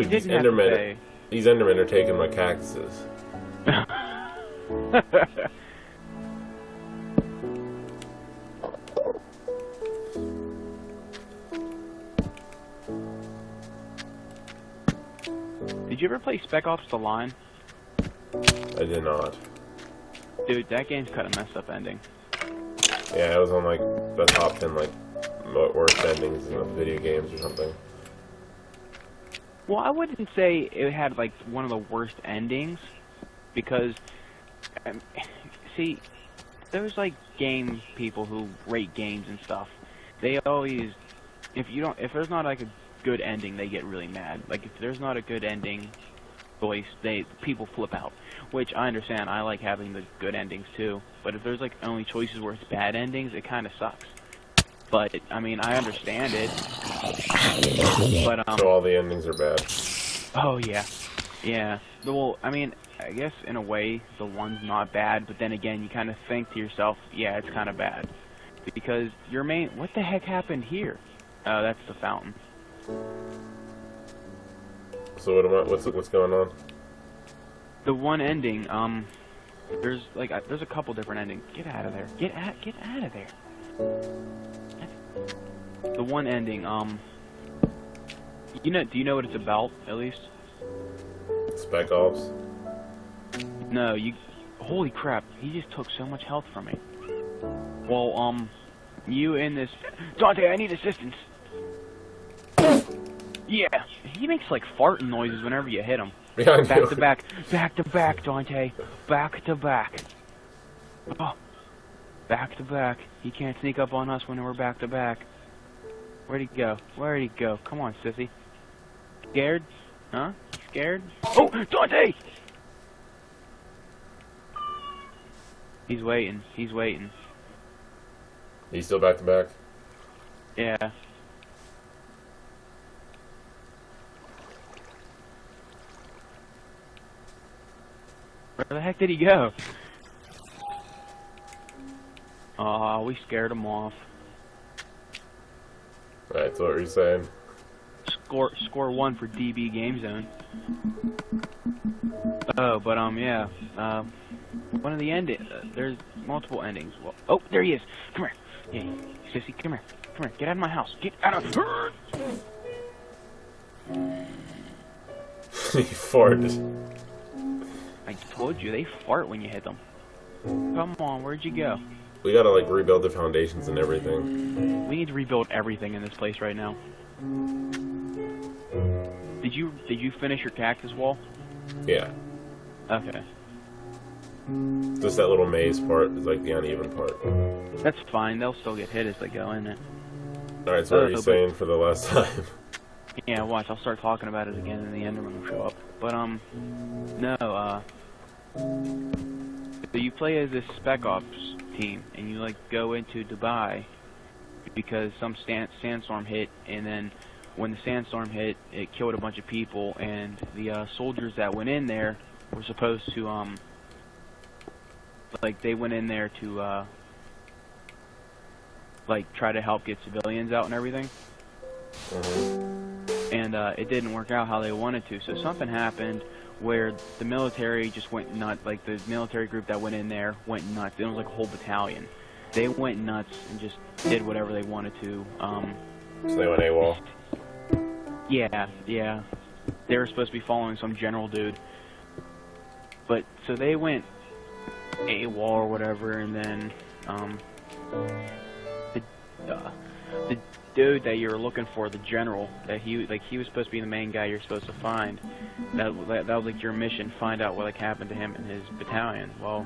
Dude, these Endermen, are taking my cactuses. Did you ever play Spec Ops: The Line? I did not. Dude, that game's got a messed up ending. Yeah, it was on like the top 10 like worst endings in the video games or something. Well, I wouldn't say it had like one of the worst endings, because see, there's like game people who rate games and stuff. They always, if there's not like a good ending, they get really mad. Like if there's not a good ending, people flip out, which I understand. I like having the good endings too, but if there's like only choices where it's bad endings, it kind of sucks. But I mean, I understand it. But so all the endings are bad. Oh yeah, yeah. Well, I mean, I guess in a way the one's not bad, but then again, you kind of think to yourself, yeah, it's kind of bad, because your main. What the heck happened here? Oh, that's the fountain. So what's going on? The one ending, there's a couple different endings. Get out of there. Get out of there. The one ending, do you know what it's about, at least? Spec Ops? No, holy crap, he just took so much health from me. Well, you in this, Dante, I need assistance. Yeah, he makes like farting noises whenever you hit him. Yeah, back to back, Dante, back to back. Oh, back to back. He can't sneak up on us when we're back to back. Where'd he go? Where'd he go? Come on, sissy. Scared? Huh? Scared? Oh, Dante! He's waiting. He's waiting. He's still back to back? Yeah. Where the heck did he go? Aw, we scared him off. Right, so what were you saying? Score 1 for DB Game Zone. Oh, but yeah. One of the there's multiple endings. Well, oh, there he is. Come here. Hey, sissy, come here. Come here. Get out of my house. Get out of. He farted. I told you, they fart when you hit them. Come on, where'd you go? We gotta like rebuild the foundations and everything. We need to rebuild everything in this place right now. Did you finish your cactus wall? Yeah. Okay. Just that little maze part is like the uneven part. That's fine, they'll still get hit as they go in it. Alright, so what are you saying for the last time? Yeah, watch, I'll start talking about it again and the Enderman will show up. But, no, so you play as this Spec Ops team, and you, like, go into Dubai because some sandstorm hit, and then when the sandstorm hit, it killed a bunch of people, and the, soldiers that went in there were supposed to, like, they went in there to, like, try to help get civilians out and everything. And it didn't work out how they wanted to, so something happened where the military just went nuts. Like the military group that went in there went nuts. It was like a whole battalion. They went nuts and just did whatever they wanted to. So they went AWOL? Yeah. They were supposed to be following some general dude. But, so they went AWOL or whatever, and then, the dude that you were looking for, the general, that he was supposed to be the main guy you're supposed to find. That was like your mission, find out what like happened to him and his battalion. Well,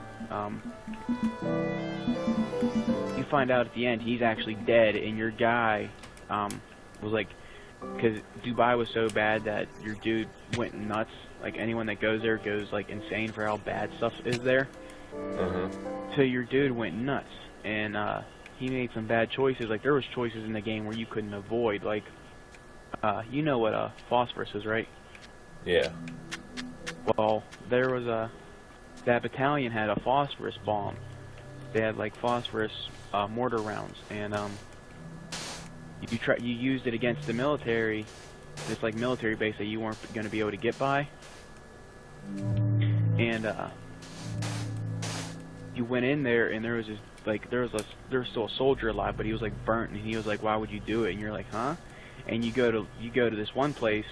you find out at the end he's actually dead, and your guy was like, because Dubai was so bad that your dude went nuts. Like anyone that goes there goes like insane for how bad stuff is there. So your dude went nuts, and he made some bad choices. Like there was choices in the game where you couldn't avoid. Like, you know what phosphorus is, right? Yeah. Well, there was that battalion had a phosphorus bomb. They had like phosphorus mortar rounds, and you used it against the military, this like military base that you weren't going to be able to get by, and you went in there, and there was this like there was still a soldier alive, but he was like burnt, and he was like, why would you do it? And you're like, huh? And you go to this one place,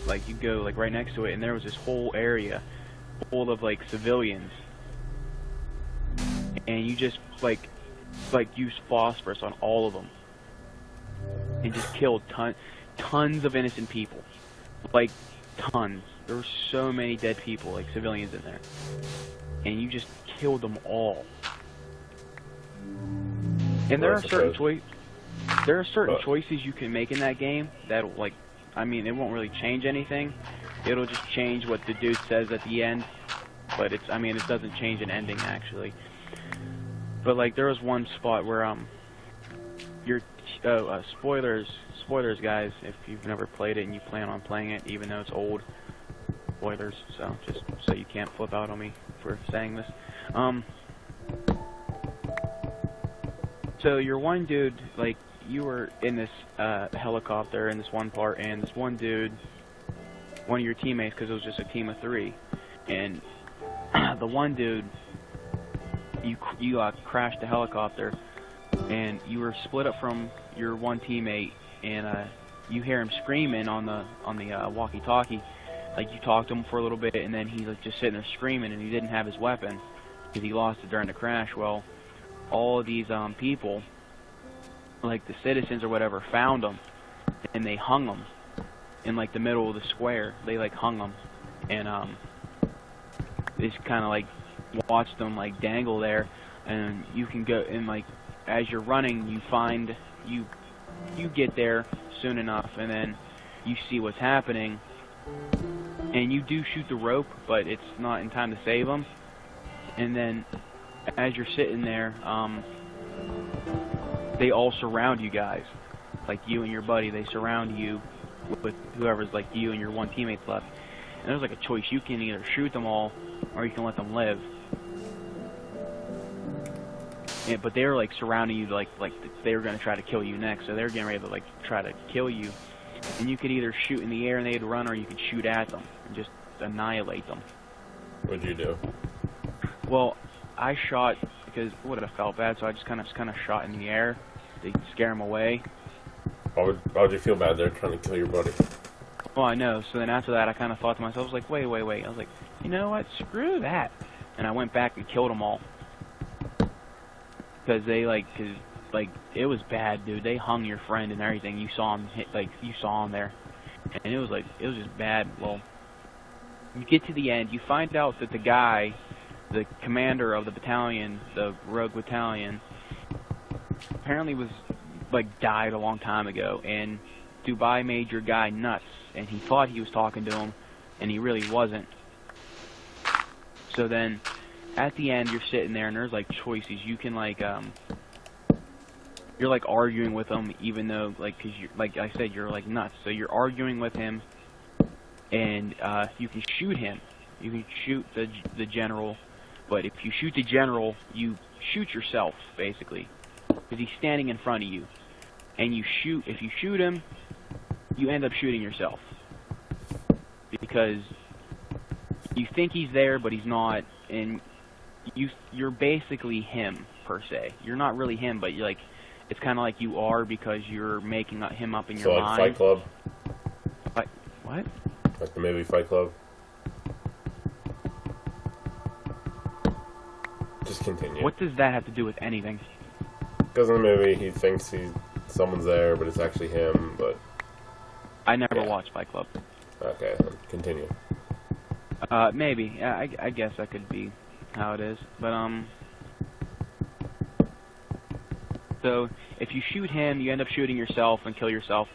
like you go like right next to it, and there was this whole area full of like civilians, and you just like used phosphorus on all of them, and just killed tons of innocent people, like tons. There were so many dead people, like civilians in there, and you just killed them all. And there are certain choices you can make in that game that, like, I mean, it won't really change anything. It'll just change what the dude says at the end, but it doesn't change an ending actually. But like, there was one spot where spoilers, guys, if you've never played it and you plan on playing it, even though it's old. Spoilers, so just so you can't flip out on me for saying this. So your one dude, like, you were in this helicopter in this one part, and this one dude, one of your teammates, because it was just a team of 3, and the one dude, you crashed the helicopter, and you were split up from your one teammate, and you hear him screaming on the walkie-talkie. Like, you talked to him for a little bit, and then he's like just sitting there screaming, and he didn't have his weapon because he lost it during the crash. Well, all of these people, like the citizens or whatever, found him, and they hung him in like the middle of the square. They like hung him, and they just kind of like watched them like dangle there. And you can go, and like as you're running, you find you get there soon enough, and then you see what's happening. And you do shoot the rope, but it's not in time to save them. And then, as you're sitting there, they all surround you guys. Like, you and your buddy, they surround you with whoever's like you and your one teammate's left. And there's like a choice. You can either shoot them all, or you can let them live. Yeah, but they were like surrounding you, like they were going to try to kill you next. So they were getting ready to like try to kill you. And you could either shoot in the air and they'd run, or you could shoot at them and just annihilate them. What'd you do? Well, I shot because it would have felt bad, so I just kind of shot in the air to scare them away. Why would you feel bad? They're trying to kill your buddy. Well, I know. So then after that, I kind of thought to myself, I was like, wait. I was like, you know what? Screw that. And I went back and killed them all. Because it was bad, dude. They hung your friend and everything. You saw him you saw him there, and it was just bad. Well, you get to the end, you find out that the guy, the commander of the battalion, the rogue battalion, apparently was like died a long time ago, and Dubai made your guy nuts, and he thought he was talking to him, and he really wasn't. So then, at the end, you're sitting there, and there's like choices. You can like you're like arguing with him, even though like, cause you, like I said, you're like nuts. So you're arguing with him, and you can shoot him. You can shoot the general, but if you shoot the general, you shoot yourself basically, because he's standing in front of you, and if you shoot him, you end up shooting yourself because you think he's there, but he's not, and you're basically him per se. You're not really him, but you're like. It's kind of like you are because you're making him up in your mind. So like Fight Club? What? Like the movie Fight Club? Just continue. What does that have to do with anything? Because in the movie he thinks someone's there, but it's actually him, but... I never watched Fight Club. Okay, then continue. Maybe. I guess that could be how it is. But, so, if you shoot him, you end up shooting yourself and kill yourself.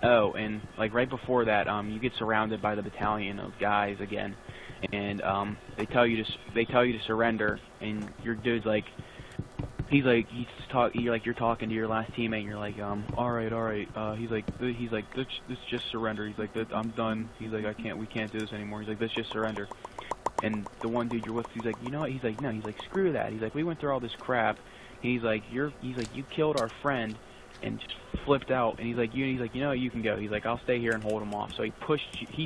Oh, and like right before that, you get surrounded by the battalion of guys again, and they tell you to surrender, and your dude's like, you're talking to your last teammate, and you're like, all right. He's like, let's just surrender. He's like, I'm done. He's like, we can't do this anymore. He's like, let's just surrender. And the one dude you're with, he's like, you know what? He's like, no. He's like, screw that. He's like, we went through all this crap. And he's like, you killed our friend, and just flipped out. And he's like, you know, you can go. He's like, I'll stay here and hold him off. So he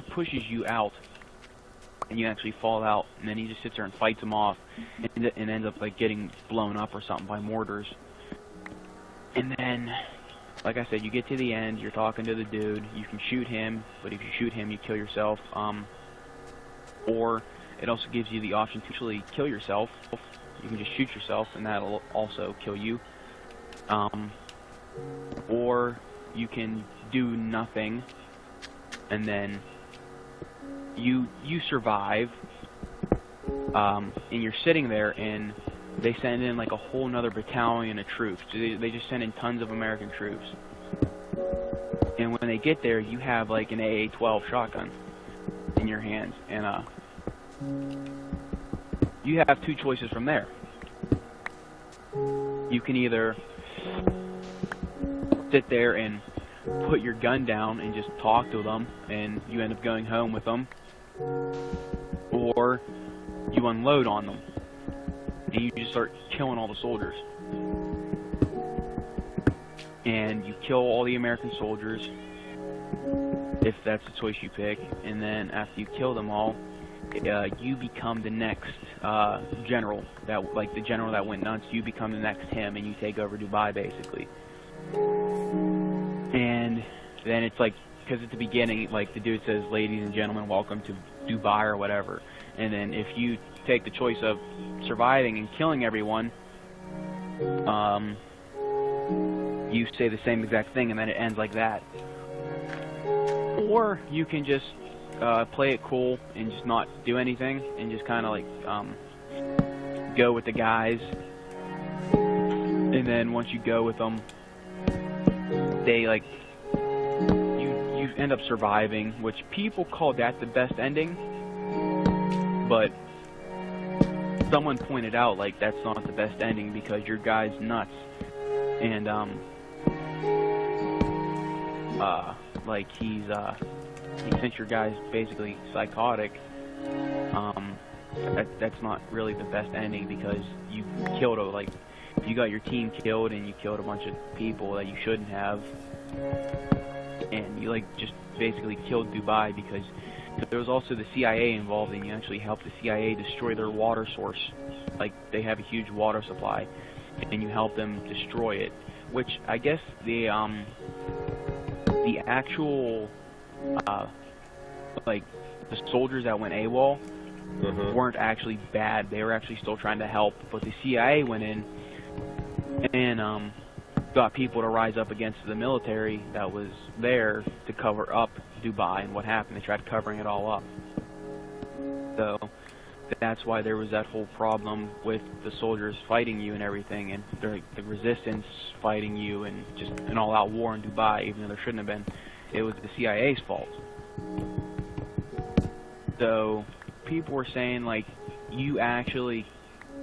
pushes you out, and you actually fall out. And then he just sits there and fights him off, and ends up like getting blown up or something by mortars. And then, like I said, you get to the end. You're talking to the dude. You can shoot him, but if you shoot him, you kill yourself. Or it also gives you the option to actually kill yourself. You can just shoot yourself, and that'll also kill you. Or you can do nothing, and then you survive, and you're sitting there, and they send in like a whole nother battalion of troops. They just send in tons of American troops. And when they get there, you have like an AA-12 shotgun in your hands, and you have two choices from there. You can either sit there and put your gun down and just talk to them, and you end up going home with them, or you unload on them and you just start killing all the soldiers, and you kill all the American soldiers if that's the choice you pick. And then after you kill them all, you become the next general, that like the general that went nuts. You become the next him, and you take over Dubai basically. And then it's like, because at the beginning, like the dude says, "Ladies and gentlemen, welcome to Dubai," or whatever. And then if you take the choice of surviving and killing everyone, you say the same exact thing, and then it ends like that. Or you can just play it cool and just not do anything, and just kind of like go with the guys. And then once you go with them, they like you end up surviving, which people call that the best ending. But someone pointed out like that's not the best ending because your guy's nuts, and like since your guy's basically psychotic, that's not really the best ending, because you killed you got your team killed, and you killed a bunch of people that you shouldn't have, and you like just basically killed Dubai, because there was also the CIA involved, and you actually helped the CIA destroy their water source. Like, they have a huge water supply, and you help them destroy it, which I guess the actual like the soldiers that went AWOL weren't actually bad. They were actually still trying to help, but the CIA went in and got people to rise up against the military that was there to cover up Dubai. And what happened? They tried covering it all up. So that's why there was that whole problem with the soldiers fighting you and everything, and the resistance fighting you, and just an all-out war in Dubai, even though there shouldn't have been. It was the CIA's fault. So people were saying like you actually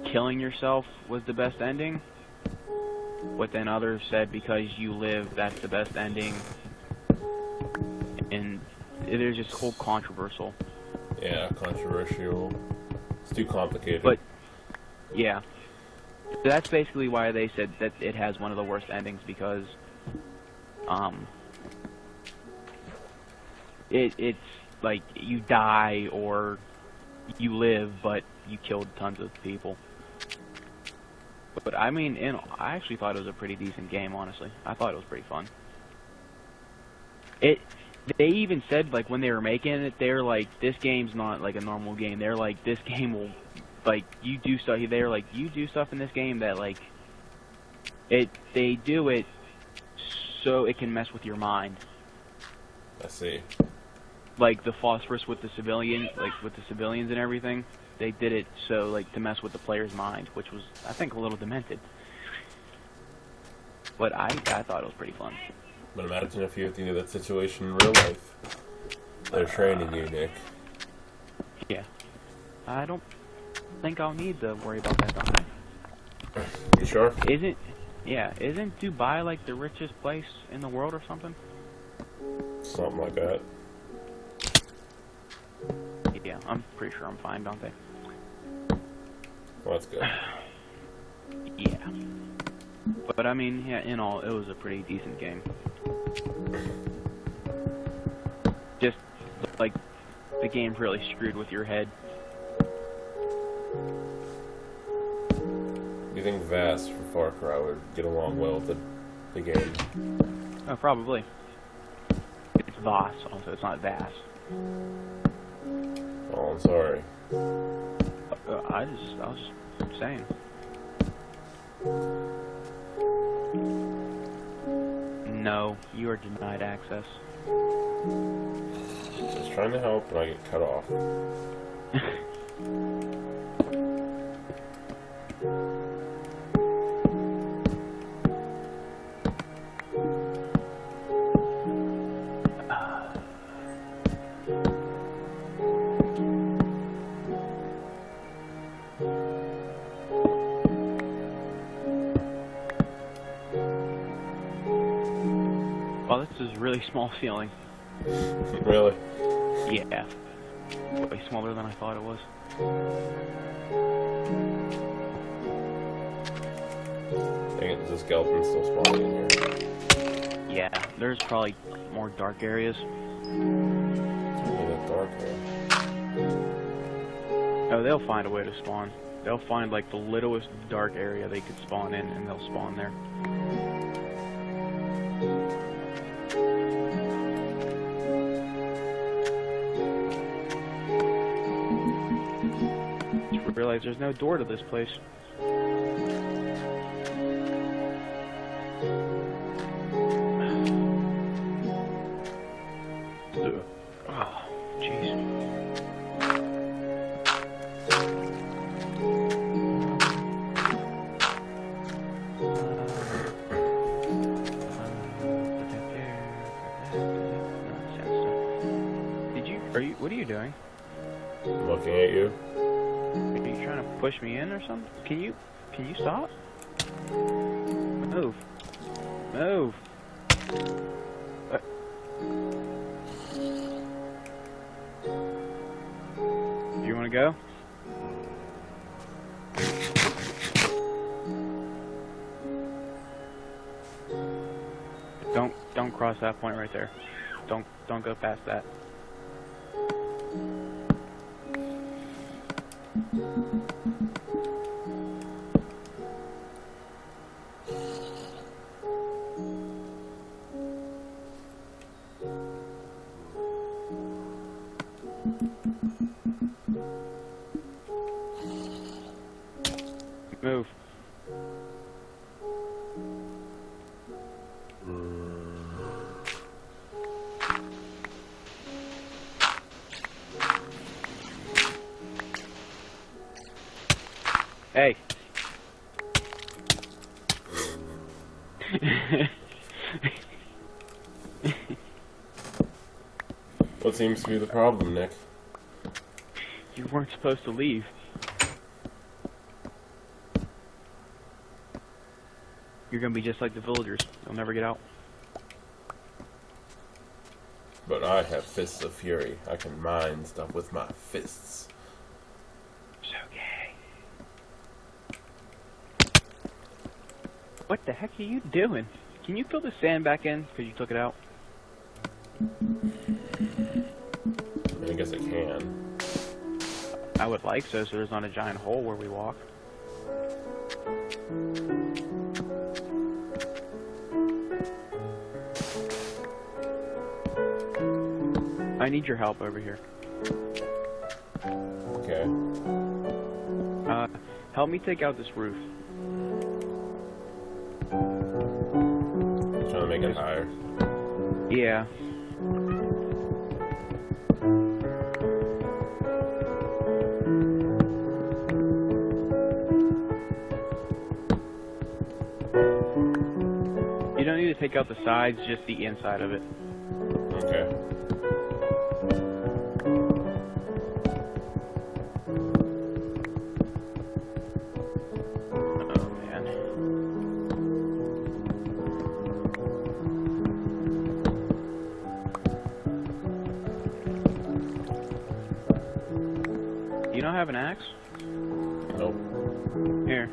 killing yourself was the best ending, but then others said because you live, that's the best ending. And there's just whole controversial. Yeah, controversial. It's too complicated. But yeah, so that's basically why they said that it has one of the worst endings, because it's like you die or you live, but you killed tons of people. But I mean, I actually thought it was a pretty decent game, honestly. I thought it was pretty fun. They even said, like, when they were making it, they're like, this game's not like a normal game. They're like, this game will, like, you do stuff. They're like, you do stuff in this game that, like, they do it so it can mess with your mind. I see. Like the phosphorus with the civilians and everything. They did it so, like, to mess with the player's mind, which was, I think, a little demented. But I thought it was pretty fun. But imagine if you had to do that situation in real life. They're training you, Nick. Yeah. I don't think I'll need to worry about that, don't I? You sure? Isn't Dubai, like, the richest place in the world or something? Something like that. Yeah, I'm pretty sure I'm fine, don't they? Well, that's good. Yeah. But I mean, yeah, in all, it was a pretty decent game. Just like the game really screwed with your head. Do you think Vast for Far Cry would get along well with the game? Oh, probably. It's Voss, also. It's not Vass. Oh, I'm sorry. I was just saying. No, you are denied access. Just trying to help, and I get cut off. Well, this is really small ceiling. Really? Yeah. Way smaller than I thought it was. Dang it, the skeleton's still spawning in here. Yeah, there's probably more dark areas. It's really that dark here. Oh, they'll find a way to spawn. They'll find like the littlest dark area they could spawn in, and they'll spawn there. Just realized there's no door to this place. Oh, jeez. What are you doing? Looking at you. Are you trying to push me in or something? Can you stop? Move. Move. You want to go? Don't cross that point right there. Don't go past that. Move. Hey. What seems to be the problem, Nick? You weren't supposed to leave. You're gonna be just like the villagers. You'll never get out. But I have fists of fury. I can mine stuff with my fists. It's okay. What the heck are you doing? Can you fill the sand back in? Because you took it out. I guess I can. I would like so there's not a giant hole where we walk. I need your help over here. Okay. Help me take out this roof. Trying to make it higher. Yeah. You don't need to take out the sides, just the inside of it. Okay. Oh man. You don't have an axe? Nope. Here.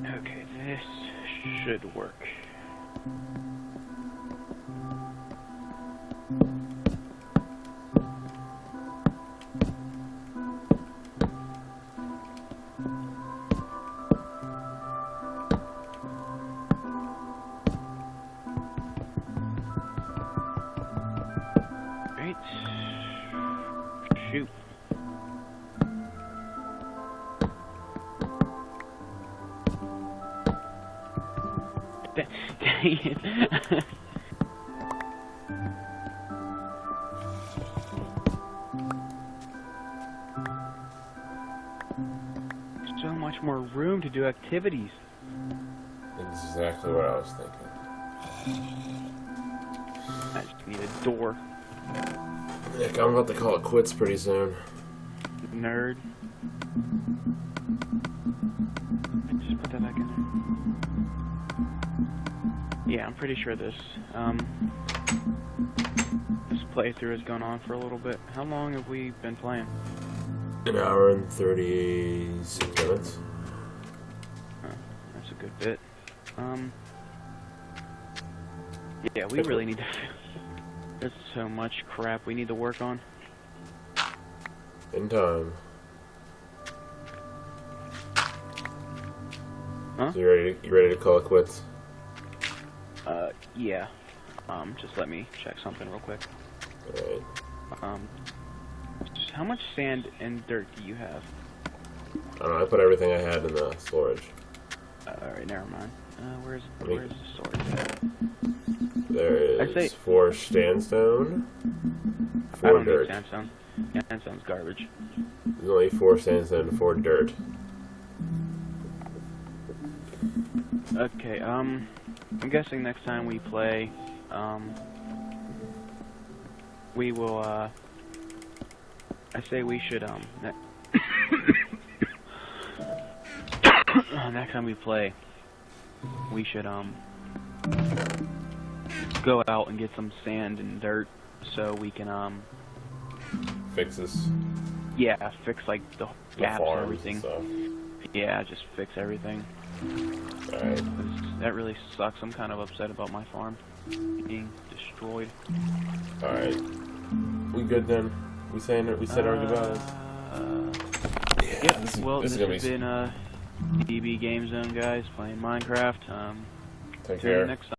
Okay, this should work. Right. Shoot. Dang it. So much more room to do activities. Exactly what I was thinking. I just need a door. Nick, I'm about to call it quits pretty soon. Nerd. Just put that back in there. Yeah, I'm pretty sure this playthrough has gone on for a little bit. How long have we been playing? An hour and 36 minutes. Huh, that's a good bit. Yeah, we really need to. There's so much crap we need to work on. In time. Huh? So you ready to call it quits? Yeah. Just let me check something real quick. Alright. How much sand and dirt do you have? I don't know, I put everything I had in the storage. Alright, never mind. Where's the storage at? There I'd say- is 4 sandstone, I 4 don't dirt. need sandstone. Sandstone's garbage. There's only 4 sandstone and 4 dirt. Okay, I'm guessing next time we play, we will, I say we should, next time we play, we should, go out and get some sand and dirt so we can, Fix this. yeah, fix, like, the The gaps and farms everything. stuff. Yeah, just fix everything. Alright. 'Cause that really sucks. I'm kind of upset about my farm being destroyed. Alright. We good then? We said our goodbyes? Yep, this well, is this gonna has be... been DB Game Zone, guys, playing Minecraft. Take Till care. next time.